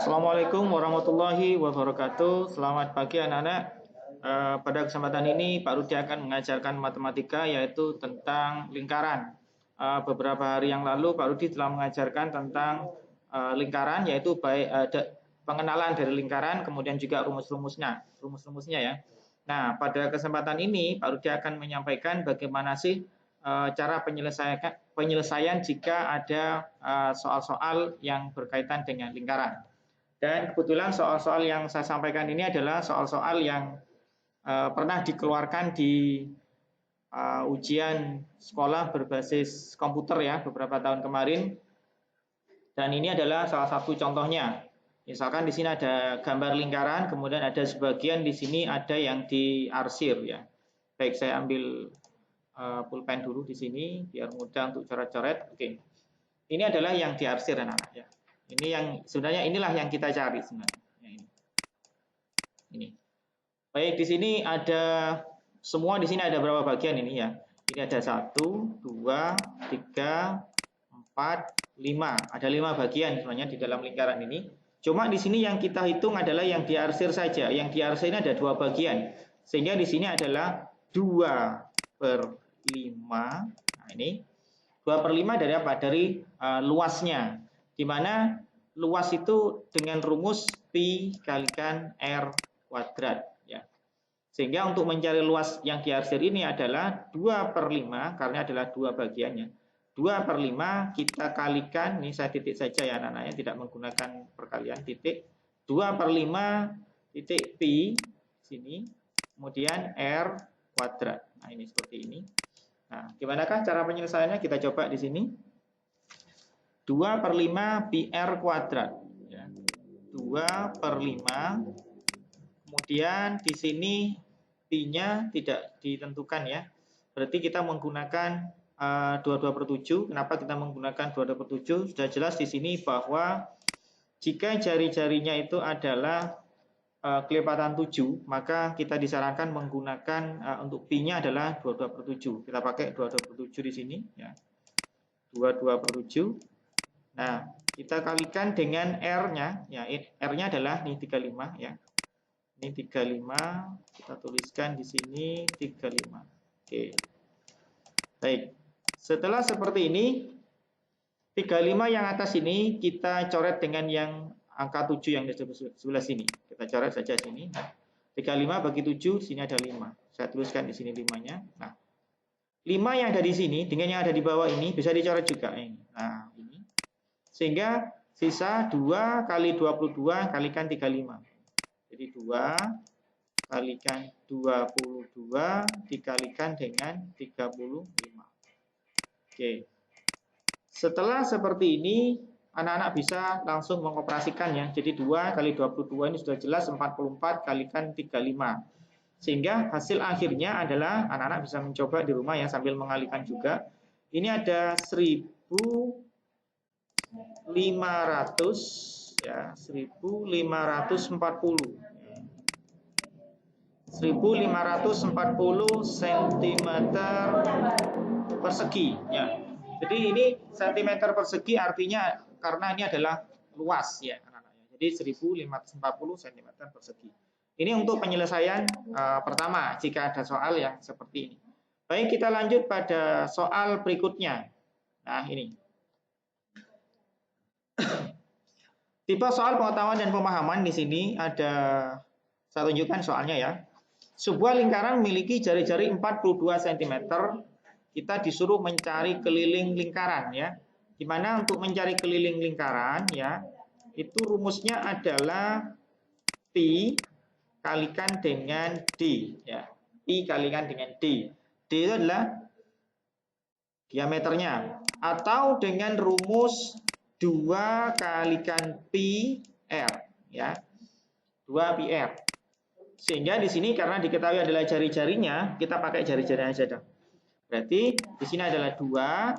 Assalamualaikum warahmatullahi wabarakatuh. Selamat pagi anak-anak. Pada kesempatan ini Pak Rudi akan mengajarkan matematika yaitu tentang lingkaran. Beberapa hari yang lalu Pak Rudi telah mengajarkan tentang lingkaran yaitu baik pengenalan dari lingkaran kemudian juga rumus-rumusnya ya. Nah, pada kesempatan ini Pak Rudi akan menyampaikan bagaimana sih cara penyelesaian jika ada soal-soal yang berkaitan dengan lingkaran. Dan kebetulan soal-soal yang saya sampaikan ini adalah soal-soal yang pernah dikeluarkan di ujian sekolah berbasis komputer ya beberapa tahun kemarin. Dan ini adalah salah satu contohnya. Misalkan di sini ada gambar lingkaran, kemudian ada sebagian di sini ada yang diarsir ya. Baik, saya ambil pulpen dulu di sini biar mudah untuk coret-coret. Oke. Ini adalah yang diarsir anak-anak ya. Ini yang sebenarnya inilah yang kita cari sebenarnya. Ini. Baik, di sini ada semua di sini ada berapa bagian ini ya? Ini ada 1, 2, 3, 4, 5. Ada 5 bagian sebenarnya di dalam lingkaran ini. Cuma di sini yang kita hitung adalah yang diarsir saja. Yang diarsir ini ada 2 bagian. Sehingga di sini adalah 2/5. Nah, ini 2/5 dari apa? Dari luasnya. Di mana luas itu dengan rumus pi kalikan r kuadrat ya. Sehingga untuk mencari luas yang diarsir ini adalah 2/5 karena adalah 2 bagiannya. 2/5 kita kalikan, ini saya titik saja ya anak-anaknya, tidak menggunakan perkalian, titik. 2/5 titik pi sini, kemudian r kuadrat. Nah, ini seperti ini. Nah, gimanakah cara penyelesaiannya? Kita coba di sini. 2/5 pi r kuadrat. Ya. 2/5. Kemudian di sini pi-nya tidak ditentukan ya. Berarti kita menggunakan 22/7. Kenapa kita menggunakan 22/7? Sudah jelas di sini bahwa jika jari-jarinya itu adalah kelipatan 7, maka kita disarankan menggunakan untuk pi-nya adalah 22/7. Kita pakai 22/7 di sini ya. 22/7. Nah, kita kalikan dengan R-nya ya. R-nya adalah nih 35 ya. Ini 35, kita tuliskan di sini 35. Oke. Baik. Setelah seperti ini 35 yang atas ini kita coret dengan yang angka 7 yang di sebelah sini. Kita coret saja sini. 35 bagi 7, sini ada 5. Saya tuliskan di sini 5-nya. Nah, 5 yang ada di sini dengan yang ada di bawah ini bisa dicoret juga ini. Nah, ini. Sehingga sisa 2 kali 22 kalikan 35. Jadi 2 kalikan 22 dikalikan dengan 35. Oke. Setelah seperti ini, anak-anak bisa langsung mengoperasikan ya. Jadi 2 kali 22 ini sudah jelas 44 kalikan 35. Sehingga hasil akhirnya adalah anak-anak bisa mencoba di rumah ya sambil mengalihkan juga. Ini ada 1500 ya, 1540. 1540 cm persegi ya. Jadi ini cm persegi artinya karena ini adalah luas ya anak-anak. Jadi 1540 cm persegi. Ini untuk penyelesaian pertama jika ada soal yang seperti ini. Baik, kita lanjut pada soal berikutnya. Nah, ini. Tipe soal pengetahuan dan pemahaman di sini ada, saya tunjukkan soalnya ya. Sebuah lingkaran memiliki jari-jari 42 cm. Kita disuruh mencari keliling lingkaran ya. Dimana untuk mencari keliling lingkaran ya, itu rumusnya adalah pi kalikan dengan d ya. Pi kalikan dengan d. D itu adalah diameternya. Atau dengan rumus 2 kalikan pi r ya. 2 pi r. Sehingga di sini karena diketahui adalah jari-jarinya, kita pakai jari-jarinya saja. Berarti di sini adalah 2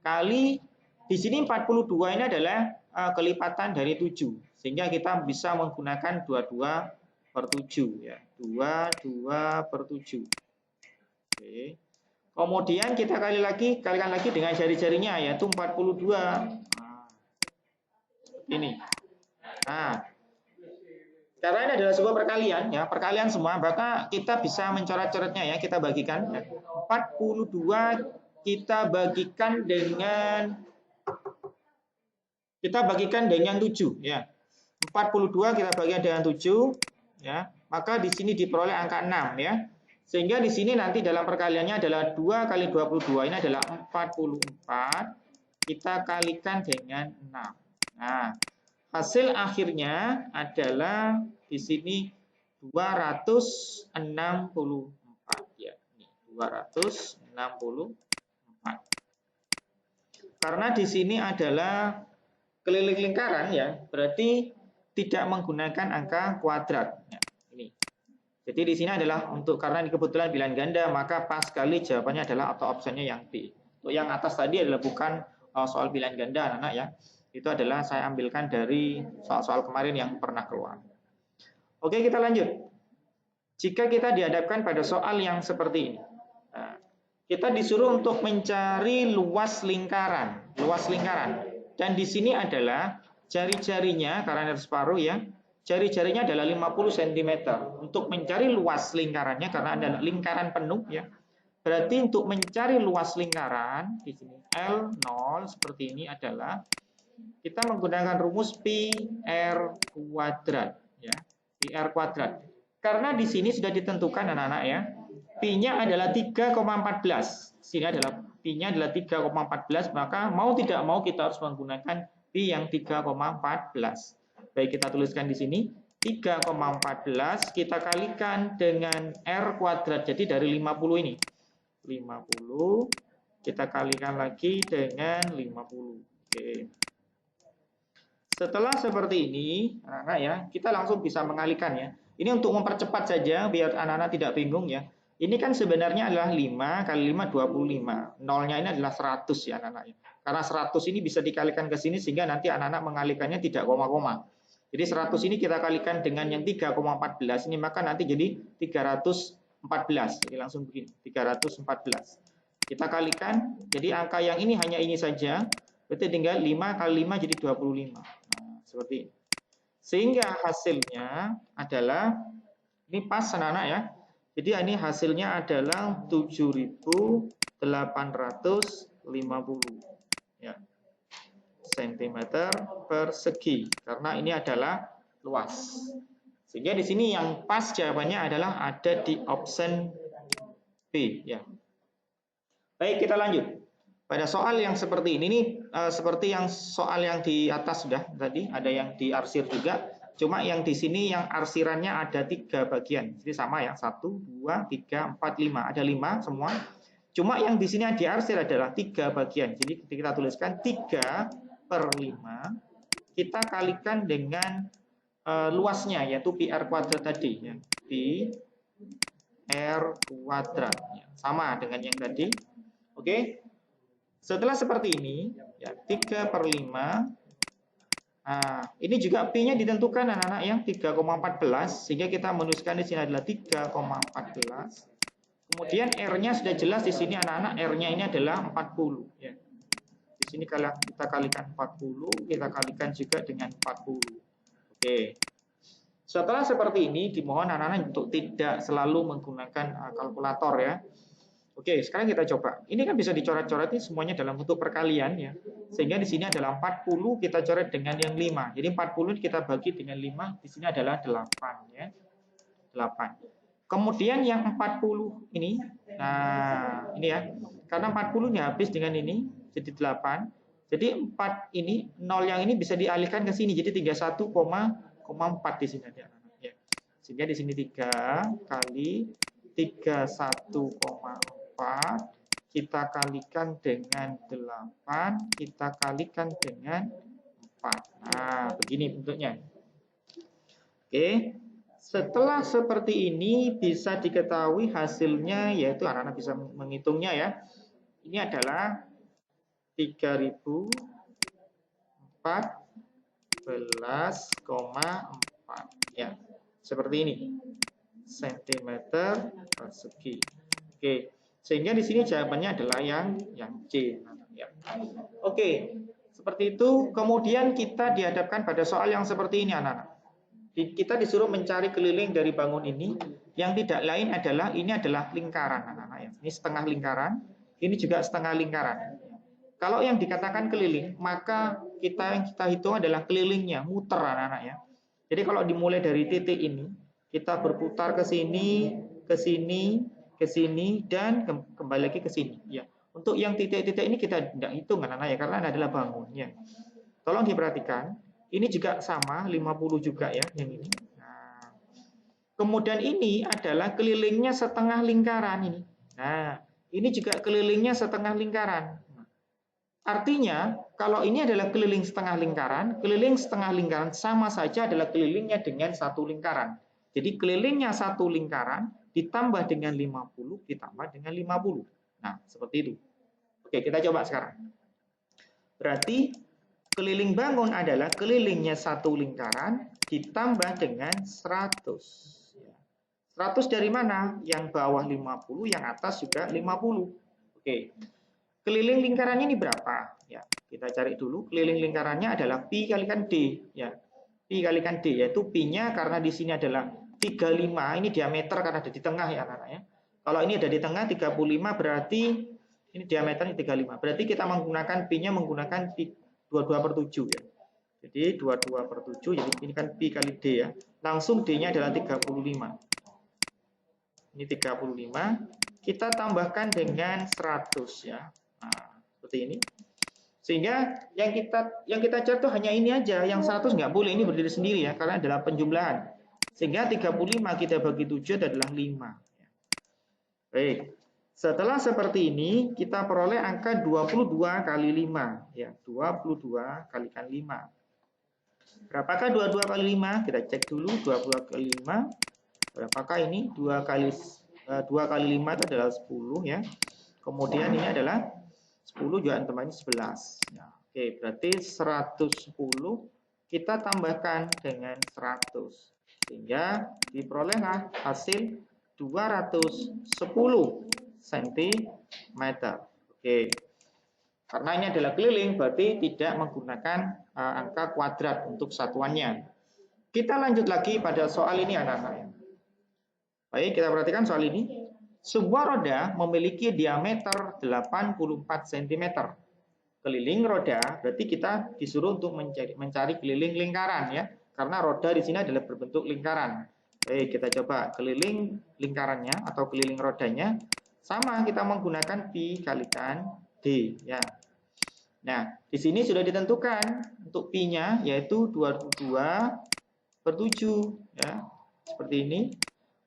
kali di sini 42 ini adalah kelipatan dari 7. Sehingga kita bisa menggunakan 22/7 ya. 22/7. Oke. Kemudian kita kalikan lagi dengan jari-jarinya yaitu 42. Nah, ini. Nah, karena ini adalah sebuah perkalian ya, perkalian semua, maka kita bisa mencoret-coretnya ya, kita bagikan. 42 kita bagikan dengan 7 ya. 42 kita bagikan dengan 7 ya. Maka di sini diperoleh angka 6 ya. Sehingga di sini nanti dalam perkaliannya adalah 2 kali 22 ini adalah 44 kita kalikan dengan 6. Nah, hasil akhirnya adalah di sini 264 ya. Ini 264. Karena di sini adalah keliling lingkaran ya, berarti tidak menggunakan angka kuadrat. Ya, ini. Jadi di sini adalah karena ini kebetulan pilihan ganda, maka pas sekali jawabannya adalah atau opsinya yang B. Untuk yang atas tadi adalah bukan soal pilihan ganda, anak-anak ya. Itu adalah saya ambilkan dari soal-soal kemarin yang pernah keluar. Oke, kita lanjut. Jika kita dihadapkan pada soal yang seperti ini, kita disuruh untuk mencari luas lingkaran. Dan di sini adalah jari-jarinya, karena ada separuh ya, jari-jarinya adalah 50 cm. Untuk mencari luas lingkarannya, karena ada lingkaran penuh ya, berarti untuk mencari luas lingkaran, di sini L0 seperti ini adalah, kita menggunakan rumus pi R kuadrat. Ya, pi R kuadrat. Karena di sini sudah ditentukan anak-anak ya, pi-nya adalah 3,14. Sini adalah pi-nya adalah 3,14, maka mau tidak mau kita harus menggunakan pi yang 3,14. Baik, kita tuliskan di sini 3,14 kita kalikan dengan R kuadrat. Jadi dari 50 ini. 50 kita kalikan lagi dengan 50. Oke. Setelah seperti ini, anak-anak ya, kita langsung bisa mengalihkan ya. Ini untuk mempercepat saja biar anak-anak tidak bingung ya. Ini kan sebenarnya adalah 5 kali 5 25. Nolnya ini adalah 100 ya anak-anak ya. Karena 100 ini bisa dikalikan ke sini sehingga nanti anak-anak mengalihkannya tidak koma-koma. Jadi 100 ini kita kalikan dengan yang 3,14 ini, maka nanti jadi 314. Jadi langsung begini, 314. Kita kalikan, jadi angka yang ini hanya ini saja. Berarti tinggal 5 kali 5 jadi 25. Nah, seperti ini. Sehingga hasilnya adalah, ini pas anak-anak ya. Jadi ini hasilnya adalah 7.850 ya, cm persegi. Karena ini adalah luas. Sehingga di sini yang pas jawabannya adalah ada di option B ya. Baik, kita lanjut. Pada soal yang seperti ini nih, seperti yang soal yang di atas sudah tadi, ada yang diarsir juga. Cuma yang di sini yang arsirannya ada 3 bagian. Jadi sama ya, 1, 2, 3, 4, 5. Ada 5 semua. Cuma yang di sini yang diarsir adalah 3 bagian. Jadi kita tuliskan 3/5. Kita kalikan dengan luasnya, yaitu pi R kuadrat tadi. Ya. Pi R kuadrat. Ya. Sama dengan yang tadi. Oke. Setelah seperti ini, ya 3/5. Nah, ini juga pi-nya ditentukan anak-anak yang 3,14, sehingga kita menuliskan di sini adalah 3,14. Kemudian R-nya sudah jelas di sini anak-anak, R-nya ini adalah 40 ya. Di sini kalau kita kalikan 40, kita kalikan juga dengan 40. Oke. Setelah seperti ini, dimohon anak-anak untuk tidak selalu menggunakan kalkulator ya. Oke, sekarang kita coba. Ini kan bisa dicoret-coret ini semuanya dalam bentuk perkalian ya. Sehingga di sini adalah 40 kita coret dengan yang 5. Jadi 40 kita bagi dengan 5, di sini adalah 8 ya. 8. Kemudian yang 40 ini, nah ini ya. Karena 40-nya habis dengan ini, jadi 8. Jadi 4 ini, 0 yang ini bisa dialihkan ke sini. Jadi 31,4 di sini ada. Ya. Sehingga di sini 3 kali 31,4 kita kalikan dengan 8, kita kalikan dengan 4. Nah, begini bentuknya. Oke. Setelah seperti ini bisa diketahui hasilnya, yaitu anak-anak bisa menghitungnya ya. Ini adalah 3014,4 ya. Seperti ini. Cm persegi. Oke. Sehingga di sini jawabannya adalah yang C. Ya. Oke. Seperti itu, kemudian kita dihadapkan pada soal yang seperti ini anak-anak. Kita disuruh mencari keliling dari bangun ini, yang tidak lain adalah, ini adalah lingkaran anak-anak ya. Ini setengah lingkaran, ini juga setengah lingkaran. Kalau yang dikatakan keliling, maka yang kita hitung adalah kelilingnya, muter anak-anak ya. Jadi kalau dimulai dari titik ini, kita berputar ke sini, ke sini, ke sini, dan kembali lagi ke sini ya. Untuk yang titik-titik ini kita tidak hitung anak-anak ya, karena ini adalah bangunnya. Tolong diperhatikan, ini juga sama 50 juga ya yang ini. Nah, kemudian ini adalah kelilingnya setengah lingkaran ini. Nah, ini juga kelilingnya setengah lingkaran. Artinya, kalau ini adalah keliling setengah lingkaran sama saja adalah kelilingnya dengan satu lingkaran. Jadi kelilingnya satu lingkaran ditambah dengan 50 ditambah dengan 50. Nah, seperti itu. Oke, kita coba sekarang. Berarti keliling bangun adalah kelilingnya satu lingkaran ditambah dengan 100. 100 dari mana? Yang bawah 50, yang atas juga 50. Oke. Keliling lingkarannya ini berapa? Ya, kita cari dulu. Keliling lingkarannya adalah pi kalikan d, ya. Pi kalikan d, yaitu pi-nya karena di sini adalah 35, ini diameter karena ada di tengah ya anak-anak ya. Kalau ini ada di tengah 35 berarti ini diameternya 35. Berarti kita menggunakan pi-nya menggunakan pi 22/7 ya. Jadi 22/7, jadi ini kan pi kali d ya. Langsung d-nya adalah 35. Ini 35. Kita tambahkan dengan 100 ya. Nah, seperti ini. Sehingga yang kita cari itu hanya ini aja, yang 100 nggak boleh, ini berdiri sendiri ya, karena adalah penjumlahan. Sehingga 35 kita bagi 7 adalah 5. Baik. Setelah seperti ini, kita peroleh angka 22 kali 5. Ya, 22 kalikan 5. Berapakah 22 kali 5? Kita cek dulu 22 kali 5. Berapakah ini? 2 kali 5 itu adalah 10 ya. Kemudian ini adalah 10 juga tambahnya 11. Ya, oke, berarti 110 kita tambahkan dengan 100. Sehingga diperolehlah hasil 210 cm. Oke. Karena ini adalah keliling, berarti tidak menggunakan angka kuadrat untuk satuannya. Kita lanjut lagi pada soal ini anak-anak. Baik, kita perhatikan soal ini. Sebuah roda memiliki diameter 84 cm. Keliling roda, berarti kita disuruh untuk mencari keliling lingkaran ya. Karena roda di sini adalah berbentuk lingkaran. Baik, kita coba keliling lingkarannya atau keliling rodanya. Sama, kita menggunakan pi kalikan d ya. Nah, di sini sudah ditentukan untuk pi-nya yaitu 22/7 ya. Seperti ini.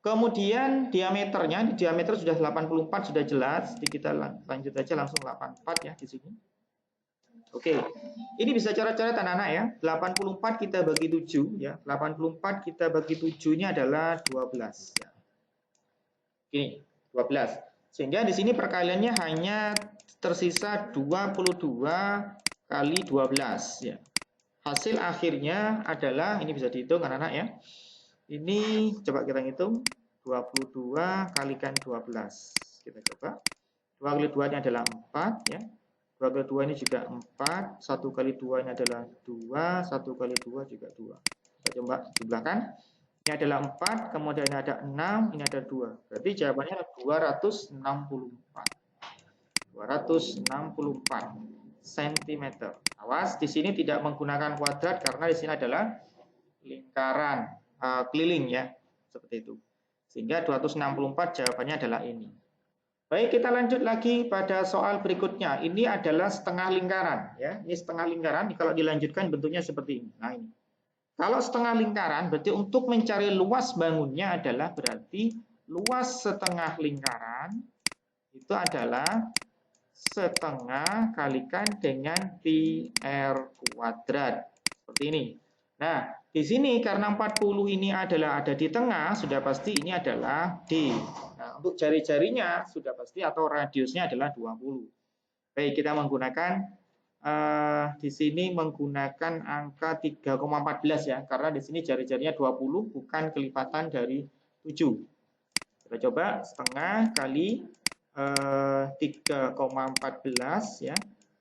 Kemudian diameternya, di diameter sudah 84 sudah jelas. Jadi kita lanjut aja langsung 84 ya di sini. Oke. Ini bisa coret-coret anak-anak ya. 84 kita bagi 7 ya. 84 kita bagi 7-nya adalah 12 ya. Ini 12. Sehingga di sini perkaliannya hanya tersisa 22 kali 12 ya. Hasil akhirnya adalah, ini bisa dihitung anak-anak ya. Ini coba kita hitung 22 kalikan 12. Kita coba. 2 kali 2 ini adalah 4 ya. 2 kali 2 ini juga 4. 1 kali 2 ini adalah 2. 1 kali 2 juga 2. Kita coba jumlahkan. Ini adalah 4, kemudian ini ada 6, ini ada 2. Berarti jawabannya adalah 264. 264 cm. Awas, di sini tidak menggunakan kuadrat karena di sini adalah lingkaran. Keliling ya, seperti itu. Sehingga 264 jawabannya adalah ini. Baik, kita lanjut lagi pada soal berikutnya. Ini adalah setengah lingkaran ya. Ini setengah lingkaran, kalau dilanjutkan bentuknya seperti ini. Nah, ini. Kalau setengah lingkaran berarti untuk mencari luas bangunnya adalah berarti luas setengah lingkaran itu adalah setengah kalikan dengan pi r kuadrat. Seperti ini. Nah, di sini karena 40 ini adalah ada di tengah, sudah pasti ini adalah D. Nah, untuk jari-jarinya sudah pasti atau radiusnya adalah 20. Baik, kita menggunakan di sini menggunakan angka 3,14 ya, karena di sini jari-jarinya 20 bukan kelipatan dari 7. Kita coba setengah kali 3,14 ya.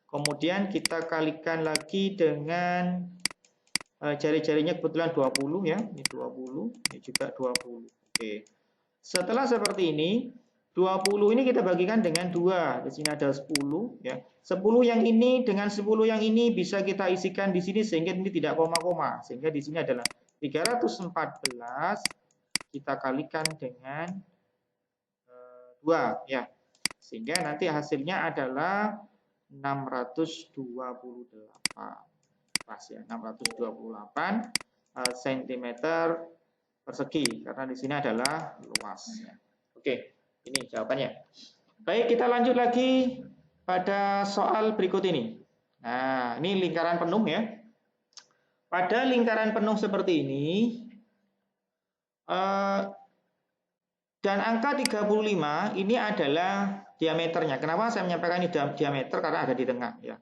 kemudian kita kalikan lagi dengan jari-jarinya kebetulan 20 ya, ini 20, ini juga 20. Oke. Setelah seperti ini, 20 ini kita bagikan dengan 2. Di sini ada 10 ya. 10 yang ini dengan 10 yang ini bisa kita isikan di sini sehingga ini tidak koma-koma. Sehingga di sini adalah 314 kita kalikan dengan 2 ya. Sehingga nanti hasilnya adalah 628. Pas ya, 628 cm persegi karena di sini adalah luas ya. Oke, ini jawabannya. Baik, kita lanjut lagi pada soal berikut ini. Nah, ini lingkaran penuh ya. Pada lingkaran penuh seperti ini dan angka 35 ini adalah diameternya. Kenapa saya menyampaikan ini diameter? Karena ada di tengah ya.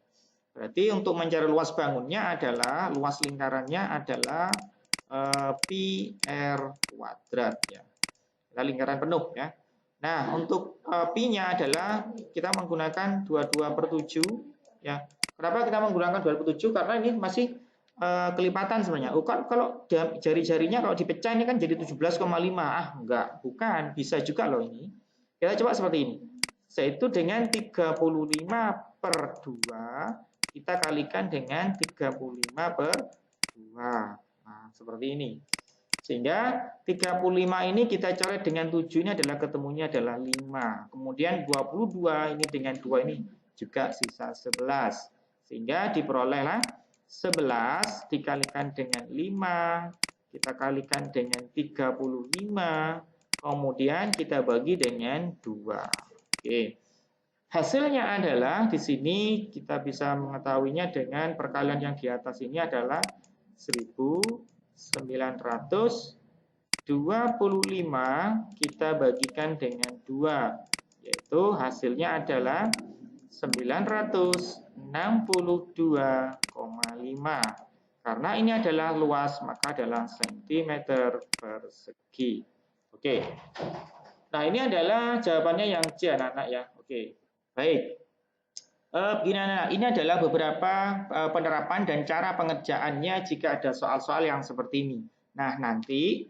Berarti untuk mencari luas bangunnya adalah, luas lingkarannya adalah pi r kuadrat ya. Kita lingkaran penuh ya. Nah, untuk pi-nya adalah kita menggunakan 22/7 ya. Kenapa kita menggunakan 2/7? Karena ini masih kelipatan sebenarnya. Kalau jari-jarinya kalau dipecah ini kan jadi 17,5. Ah, enggak, bukan. Bisa juga loh ini. Kita coba seperti ini. Yaitu dengan 35/2 kita kalikan dengan 35/2. Nah, seperti ini. Sehingga 35 ini kita coret dengan 7 ini adalah ketemunya adalah 5. Kemudian 22 ini dengan 2 ini juga sisa 11. Sehingga diperolehlah 11 dikalikan dengan 5, kita kalikan dengan 35, kemudian kita bagi dengan 2. Oke. Hasilnya adalah di sini kita bisa mengetahuinya dengan perkalian yang di atas ini adalah 1925 kita bagikan dengan 2, yaitu hasilnya adalah 962,5. Karena ini adalah luas, maka adalah cm persegi. Oke. Nah, ini adalah jawabannya yang C, anak-anak ya. Oke. Baik, begini anak, ini adalah beberapa penerapan dan cara pengerjaannya jika ada soal-soal yang seperti ini. Nah, nanti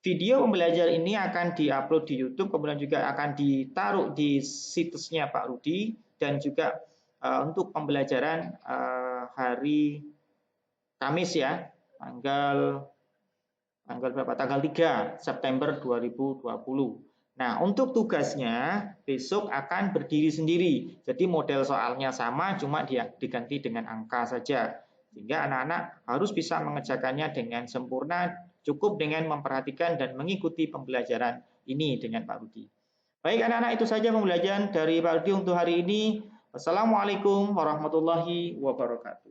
video pembelajaran ini akan diupload di YouTube, kemudian juga akan ditaruh di situsnya Pak Rudi, dan juga untuk pembelajaran hari Kamis ya, tanggal berapa? Tanggal 3 September 2020. Nah, untuk tugasnya besok akan berdiri sendiri. Jadi model soalnya sama, cuma dia diganti dengan angka saja. Sehingga anak-anak harus bisa mengerjakannya dengan sempurna, cukup dengan memperhatikan dan mengikuti pembelajaran ini dengan Pak Rudi. Baik anak-anak, itu saja pembelajaran dari Pak Rudi untuk hari ini. Wassalamualaikum warahmatullahi wabarakatuh.